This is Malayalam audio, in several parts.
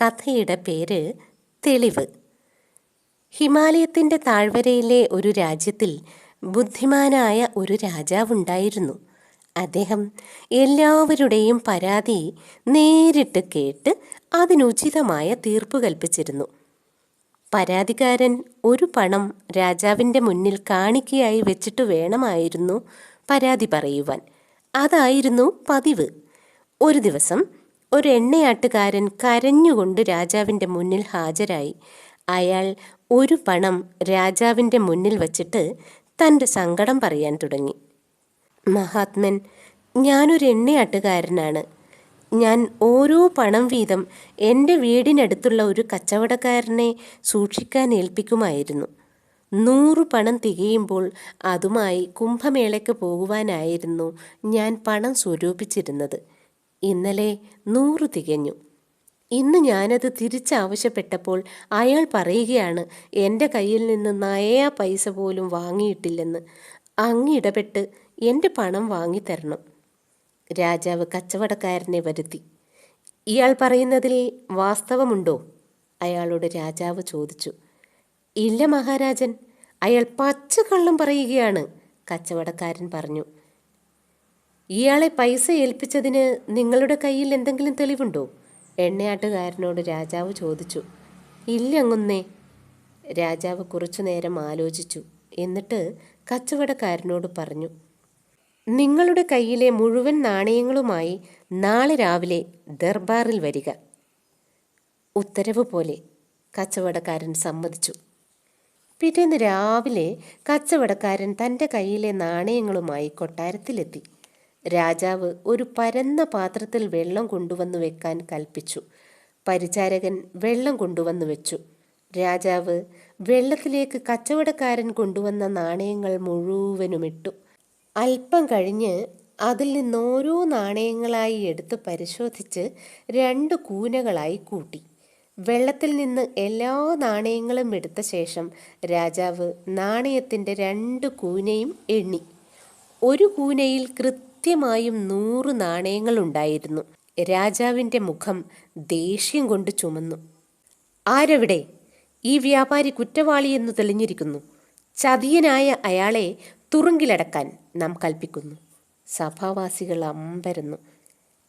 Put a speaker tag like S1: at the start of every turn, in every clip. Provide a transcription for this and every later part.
S1: കഥയുടെ പേര് തെളിവ്. ഹിമാലയത്തിൻ്റെ താഴ്വരയിലെ ഒരു രാജ്യത്തിൽ ബുദ്ധിമാനായ ഒരു രാജാവുണ്ടായിരുന്നു. അദ്ദേഹം എല്ലാവരുടെയും പരാതി നേരിട്ട് കേട്ട് അതിനുചിതമായ തീർപ്പ് കൽപ്പിച്ചിരുന്നു. പരാതിക്കാരൻ ഒരു പണം രാജാവിൻ്റെ മുന്നിൽ കാണിക്കയായി വെച്ചിട്ട് വേണമായിരുന്നു പരാതി പറയുവാൻ. അതായിരുന്നു പതിവ്. ഒരു ദിവസം ഒരു എണ്ണയാട്ടുകാരൻ കരഞ്ഞുകൊണ്ട് രാജാവിൻ്റെ മുന്നിൽ ഹാജരായി. അയാൾ ഒരു പണം രാജാവിൻ്റെ മുന്നിൽ വച്ചിട്ട് തൻ്റെ സങ്കടം പറയാൻ തുടങ്ങി. മഹാത്മൻ, ഞാനൊരു എണ്ണയാട്ടുകാരനാണ്. ഞാൻ ഓരോ പണം വീതം എൻ്റെ വീടിനടുത്തുള്ള ഒരു കച്ചവടക്കാരനെ സൂക്ഷിക്കാൻ ഏൽപ്പിക്കുമായിരുന്നു. 100 പണം തികയുമ്പോൾ അതുമായി കുംഭമേളയ്ക്ക് പോകുവാനായിരുന്നു ഞാൻ പണം സ്വരൂപിച്ചിരുന്നത്. ഇന്നലെ 100 തികഞ്ഞു. ഇന്ന് ഞാനത് തിരിച്ചാവശ്യപ്പെട്ടപ്പോൾ അയാൾ പറയുകയാണ് എൻ്റെ കയ്യിൽ നിന്ന് നയാ പൈസ പോലും വാങ്ങിയിട്ടില്ലെന്ന്. അങ്ങിടപെട്ട് എൻ്റെ പണം വാങ്ങിത്തരണം. രാജാവ് കച്ചവടക്കാരനെ വരുത്തി. ഇയാൾ പറയുന്നതിൽ വാസ്തവമുണ്ടോ? അയാളോട് രാജാവ് ചോദിച്ചു. ഇല്ല മഹാരാജൻ, അയാൾ പച്ചക്കള്ളം പറയുകയാണ്, കച്ചവടക്കാരൻ പറഞ്ഞു. ഇയാളെ പൈസ ഏൽപ്പിച്ചതിന് നിങ്ങളുടെ കയ്യിൽ എന്തെങ്കിലും തെളിവുണ്ടോ? എണ്ണയാട്ടുകാരനോട് രാജാവ് ചോദിച്ചു. ഇല്ല അങ്ങുന്നേ. രാജാവ് കുറച്ചു നേരം ആലോചിച്ചു. എന്നിട്ട് കച്ചവടക്കാരനോട് പറഞ്ഞു, നിങ്ങളുടെ കയ്യിലെ മുഴുവൻ നാണയങ്ങളുമായി നാളെ രാവിലെ ദർബാറിൽ വരിക. ഉത്തരവ് പോലെ കച്ചവടക്കാരൻ സമ്മതിച്ചു. പിറ്റേന്ന് രാവിലെ കച്ചവടക്കാരൻ തൻ്റെ കയ്യിലെ നാണയങ്ങളുമായി കൊട്ടാരത്തിലെത്തി. രാജാവ് ഒരു പരന്ന പാത്രത്തിൽ വെള്ളം കൊണ്ടുവന്നു വെക്കാൻ കൽപ്പിച്ചു. പരിചാരകൻ വെള്ളം കൊണ്ടുവന്നു വെച്ചു. രാജാവ് വെള്ളത്തിലേക്ക് കച്ചവടക്കാരൻ കൊണ്ടുവന്ന നാണയങ്ങൾ മുഴുവനുമിട്ടു. അല്പം കഴിഞ്ഞ് അതിൽ നിന്നോരോ നാണയങ്ങളായി എടുത്ത് പരിശോധിച്ച് 2 കൂനകളായി കൂട്ടി. വെള്ളത്തിൽ നിന്ന് എല്ലാ നാണയങ്ങളും എടുത്ത ശേഷം രാജാവ് നാണയത്തിൻ്റെ 2 കൂനയും എണ്ണി. ഒരു കൂനയിൽ കൃത്യമായും 100 നാണയങ്ങളുണ്ടായിരുന്നു. രാജാവിൻ്റെ മുഖം ദേഷ്യം കൊണ്ട് ചുമന്നു. ആരെവിടെ? ഈ വ്യാപാരി കുറ്റവാളിയെന്ന് തെളിഞ്ഞിരിക്കുന്നു. ചതിയനായ അയാളെ തുറുങ്കിലടക്കാൻ നാം കൽപ്പിക്കുന്നു. സഭാവാസികൾ അമ്പരന്നു.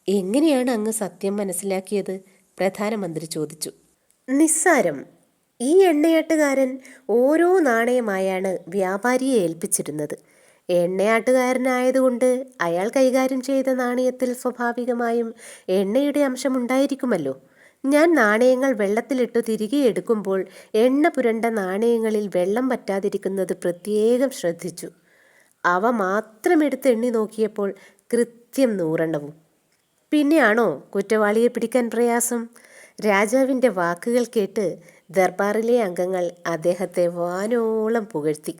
S1: എങ്ങനെയാണ് അങ്ങ് സത്യം മനസ്സിലാക്കിയത്? പ്രധാനമന്ത്രി ചോദിച്ചു. നിസ്സാരം. ഈ എണ്ണയാട്ടുകാരൻ ഓരോ നാണയമായാണ് വ്യാപാരിയെ ഏൽപ്പിച്ചിരുന്നത്. എണ്ണയാട്ടുകാരനായതുകൊണ്ട് അയാൾ കൈകാര്യം ചെയ്ത നാണയത്തിൽ സ്വാഭാവികമായും എണ്ണയുടെ അംശമുണ്ടായിരിക്കുമല്ലോ. ഞാൻ നാണയങ്ങൾ വെള്ളത്തിലിട്ടു തിരികെ എടുക്കുമ്പോൾ എണ്ണ പുരണ്ട നാണയങ്ങളിൽ വെള്ളം പറ്റാതിരിക്കുന്നത് പ്രത്യേകം ശ്രദ്ധിച്ചു. അവ മാത്രം എടുത്ത് എണ്ണി നോക്കിയപ്പോൾ കൃത്യം 100 എണ്ണവും. പിന്നെയാണോ കുറ്റവാളിയെ പിടിക്കാൻ പ്രയാസം? രാജാവിൻ്റെ വാക്കുകൾ കേട്ട് ദർബാറിലെ അംഗങ്ങൾ അദ്ദേഹത്തെ വാനോളം പുകഴ്ത്തി.